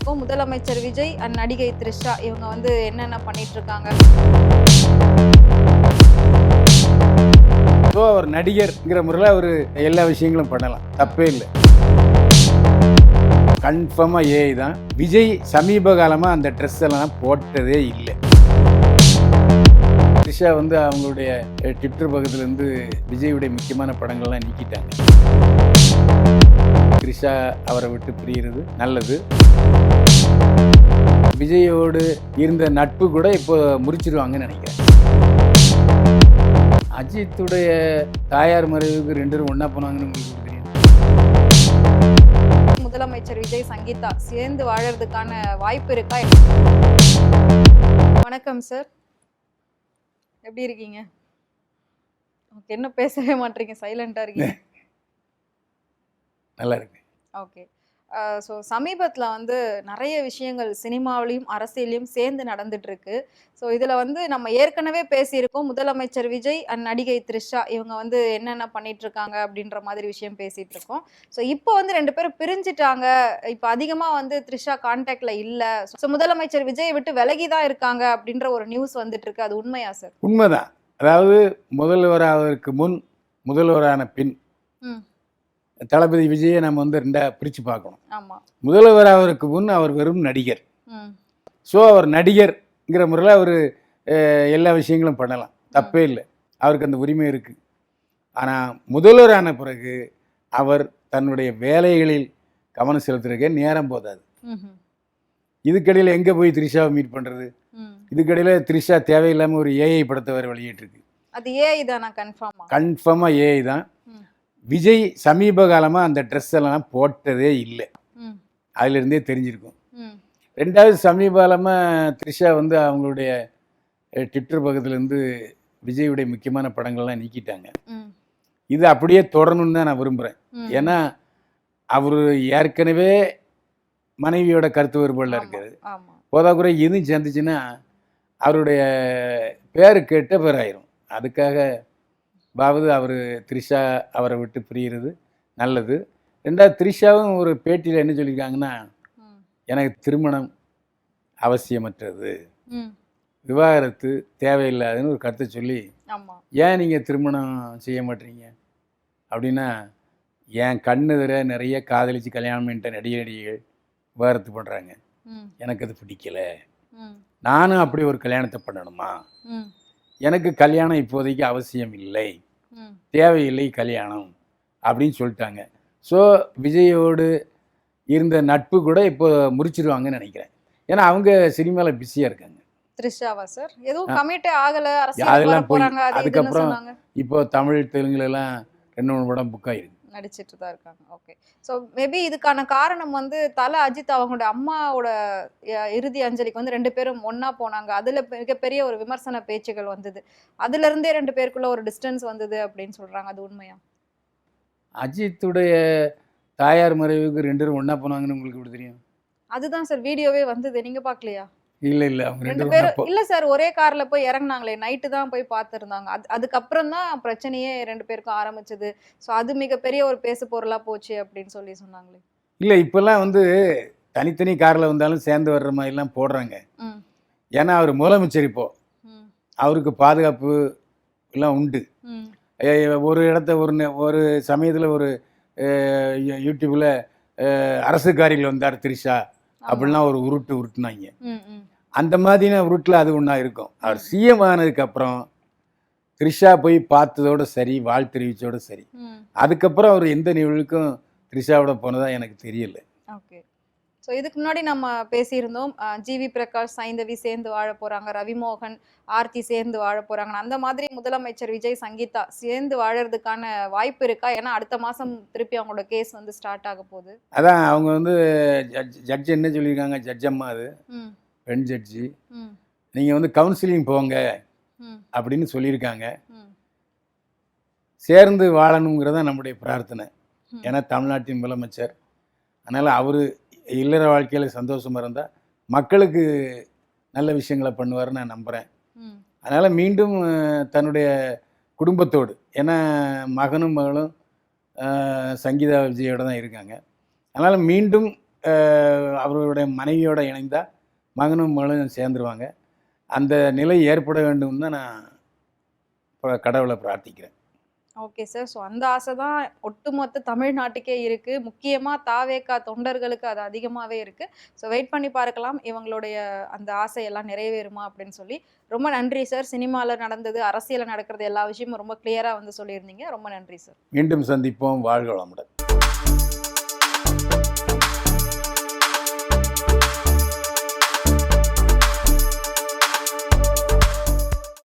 இப்போ முதலமைச்சர் விஜய் அண்ட் நடிகை த்ரிஷா இவங்க வந்து என்னென்ன பண்ணிட்டு இருக்காங்க? ஸோ அவர் நடிகர்ங்கிற முறையில் அவர் எல்லா விஷயங்களும் பண்ணலாம், தப்பே இல்லை. கன்ஃபார்மாக ஏஐ தான். விஜய் சமீப காலமாக அந்த ட்ரெஸ் எல்லாம் போட்டதே இல்லை. த்ரிஷா வந்து அவங்களுடைய ட்விட்டர் பக்கத்துலேருந்து விஜயுடைய முக்கியமான படங்கள்லாம் நீக்கிட்டாங்க. த்ரிஷா அவரை விட்டு பிரிகிறது நல்லது. விஜயோடு இருந்த நட்பு கூட இப்போ முறிச்சிருவாங்கன்னு நினைக்கிறேன். அஜித்துடைய தாயார் மறைவுக்கு 2 பேரும் ஒன்றா போனாங்கன்னு உங்களுக்கு தெரியும். முதலமைச்சர் விஜய் சங்கீதா சேர்ந்து வாழறதுக்கான வாய்ப்பு இருக்கா? வணக்கம் சார், எப்படி இருக்கீங்க? ஓகே, என்ன பேசவே மாட்டீங்க, சைலண்டா இருக்கீங்க. நல்லா இருக்கு. ஓகே, ஸோ சமீபத்தில் வந்து நிறைய விஷயங்கள் சினிமாவிலையும் அரசியலையும் சேர்ந்து நடந்துட்டு இருக்கு. ஸோ இதில் வந்து நம்ம ஏற்கனவே பேசியிருக்கோம், முதலமைச்சர் விஜய் அண்ட் நடிகை த்ரிஷா இவங்க வந்து என்னென்ன பண்ணிட்டு இருக்காங்க அப்படின்ற மாதிரி விஷயம் பேசிட்டு இருக்கோம். ஸோ இப்போ வந்து 2 பேரும் பிரிஞ்சிட்டாங்க. இப்போ அதிகமாக வந்து த்ரிஷா கான்டாக்ட்ல இல்லை. ஸோ முதலமைச்சர் விஜயை விட்டு விலகி தான் இருக்காங்க அப்படின்ற ஒரு நியூஸ் வந்துட்டு இருக்கு. அது உண்மையா சார்? உண்மைதான். அதாவது முதல்வராவதற்கு முன், முதல்வரான பின் தளபதி விஜயை நம்ம வந்து 2ஆக பிரித்து பார்க்கணும். ஆமாம். முதல்வராவதற்கு முன் அவர் வெறும் நடிகர். ஸோ அவர் நடிகர்ங்கிற முறையில் அவர் எல்லா விஷயங்களும் பண்ணலாம், தப்பே இல்லை. அவருக்கு அந்த உரிமை இருக்குது. ஆனால் முதல்வரான பிறகு அவர் தன்னுடைய வேலைகளில் கவனம் செலுத்துறதுக்கே நேரம் போதாது. இதுக்கடையில் எங்கே போய் த்ரிஷாவை மீட் பண்ணுறது? இதுக்கடையில் த்ரிஷா தேவையில்லாமல் ஒரு ஏஐ படத்தை வேறு வெளியிட்டிருக்கு. அது ஏஐ தானா? கன்ஃபார்மாக ஏஐ தான். விஜய் சமீப காலமாக அந்த ட்ரெஸ் எல்லாம் போட்டதே இல்லை. அதிலிருந்தே தெரிஞ்சிருக்கும். 2வது சமீப காலமாக த்ரிஷா வந்து அவங்களுடைய ட்விட்டர் பக்கத்துலேருந்து விஜயுடைய முக்கியமான படங்கள்லாம் நீக்கிட்டாங்க. இது அப்படியே தொடரணும்னு தான் நான் விரும்புகிறேன். ஏன்னா அவர் ஏற்கனவே மனைவியோட கருத்து வேறுபாடில் இருக்காது. போதாக்குறை எதுவும் சேர்ந்துச்சுன்னா அவருடைய பேர் கெட்ட பேர் ஆயிரும். அதுக்காக பாவது அவர் த்ரிஷா அவரை விட்டு பிரிகிறது நல்லது. 2வது த்ரிஷாவும் ஒரு பேட்டியில் என்ன சொல்லியிருக்காங்கன்னா, எனக்கு திருமணம் அவசியமற்றது, விவாகரத்து தேவையில்லாதுன்னு ஒரு கருத்தை சொல்லி, ஏன் நீங்கள் திருமணம் செய்ய மாட்டீங்க அப்படின்னா, என் கண்ணெதிர நிறைய காதலிச்சு கல்யாணம் பண்ணிட்ட நடிகைகள் விவாகரத்து பண்ணுறாங்க, எனக்கு அது பிடிக்கலை, நானும் அப்படி ஒரு கல்யாணத்தை பண்ணணுமா, எனக்கு கல்யாணம் இப்போதைக்கு அவசியம் இல்லை, தேவையில்லை கல்யாணம் அப்படின்னு சொல்லிட்டாங்க. ஸோ விஜயோடு இருந்த நட்பு கூட இப்போ முறிச்சிருவாங்கன்னு நினைக்கிறேன். ஏன்னா அவங்க சினிமாவில் பிஸியாக இருக்காங்க. த்ரிஷாவா சார்? எதுவும் கமிட்டே ஆகலை, அதெல்லாம் போய் அதுக்கப்புறம் இப்போ தமிழ் தெலுங்குலலாம் 2-3 படம் புக் ஆகிருக்கு, நடிச்சிட்டு தான் இருக்காங்க. ஓகே, ஸோ மேபி இதுக்கான காரணம் வந்து தல அஜித் அவங்களோட அம்மாவோட இறுதி அஞ்சலிக்கு வந்து 2 பேரும் ஒன்றா போனாங்க. அதில் மிகப்பெரிய ஒரு விமர்சன பேச்சுகள் வந்தது. அதுலேருந்தே 2 பேருக்குள்ள ஒரு டிஸ்டன்ஸ் வந்தது அப்படின்னு சொல்கிறாங்க. அது உண்மையா? அஜித்துடைய தாயார் மறைவுக்கு 2 பேரும் ஒன்றா போனாங்கன்னு உங்களுக்கு எப்படி தெரியும்? அதுதான் சார் வீடியோவே வந்தது, நீங்கள் பார்க்கலையா? இல்லை அவங்க 2 பேரும் இல்லை சார், ஒரே கார்ல போய் இறங்குனாங்களே, நைட்டு தான் போய் பார்த்துருந்தாங்க. அதுக்கப்புறம் தான் பிரச்சனையே 2 பேருக்கும் ஆரம்பிச்சது. ஸோ அது மிகப்பெரிய ஒரு பேசு பொருளாக போச்சு அப்படின்னு சொல்லி சொன்னாங்களே. இல்லை, இப்போல்லாம் வந்து தனித்தனி காரில் வந்தாலும் சேர்ந்து வர்ற மாதிரிலாம் போடுறாங்க. ஏன்னா அவர் முதலமைச்சர், இப்போ அவருக்கு பாதுகாப்பு எல்லாம் உண்டு. ஒரு இடத்த ஒரு சமயத்தில் ஒரு யூடியூப்பில் அரசு காரியில் வந்தார் த்ரிஷா அப்படின்லாம் ஒரு உருட்டுனாங்க. அந்த மாதிரியான உருட்டில் அது ஒன்றா இருக்கும். அவர் சிஎம் ஆனதுக்கப்புறம் த்ரிஷா போய் பார்த்ததோடு சரி, வாழ் தெரிவித்தோடு சரி, அதுக்கப்புறம் அவர் எந்த நிகழ்வுக்கும் த்ரிஷாவோட போனதாக எனக்கு தெரியல. ஓகே, ஸோ இதுக்கு முன்னாடி நம்ம பேசியிருந்தோம், ஜிவி பிரகாஷ் சைந்தவி சேர்ந்து வாழ போகிறாங்க, ரவிமோகன் ஆர்த்தி சேர்ந்து வாழ போகிறாங்க. அந்த மாதிரி முதலமைச்சர் விஜய் சங்கீதா சேர்ந்து வாழறதுக்கான வாய்ப்பு இருக்கா? ஏன்னா அடுத்த மாதம் திருப்பி அவங்களோட கேஸ் வந்து ஸ்டார்ட் ஆக போகுது. அதான் அவங்க வந்து ஜட்ஜ் என்ன சொல்லியிருக்காங்க, ஜட்ஜ் அம்மா, அது பெண் ஜட்ஜி, நீங்கள் வந்து கவுன்சிலிங் போங்க அப்படின்னு சொல்லியிருக்காங்க. சேர்ந்து வாழணுங்கிறதான் நம்முடைய பிரார்த்தனை. ஏன்னா தமிழ்நாட்டின் முதலமைச்சர், அதனால் அவர் இல்லற வாழ்க்கையில் சந்தோஷமாக இருந்தால் மக்களுக்கு நல்ல விஷயங்களை பண்ணுவார்னு நான் நம்புகிறேன். அதனால் மீண்டும் தன்னுடைய குடும்பத்தோடு, ஏன்னா மகனும் மகளும் சங்கீதா விஜயோடு தான் இருக்காங்க, அதனால் மீண்டும் அவர்களுடைய மனைவியோட இணைந்தா மகனும் மகளும் சேர்ந்துருவாங்க. அந்த நிலை ஏற்பட வேண்டும் தான் நான் கடவுளை பிரார்த்திக்கிறேன். Okay sir. ஸோ அந்த ஆசை தான் ஒட்டுமொத்த தமிழ்நாட்டுக்கே இருக்கு. முக்கியமா தாவேகா தொண்டர்களுக்கு அது அதிகமாவே இருக்கு. ஸோ வெயிட் பண்ணி பார்க்கலாம் இவங்களுடைய அந்த ஆசையெல்லாம் நிறைவேறுமா அப்படின்னு சொல்லி. ரொம்ப நன்றி சார். சினிமால நடந்தது, அரசியல்ல நடக்கிறது எல்லா விஷயமும் ரொம்ப கிளியரா வந்து சொல்லியிருந்தீங்க. ரொம்ப நன்றி சார். மீண்டும் சந்திப்போம். வாழ்க வளமுடன்.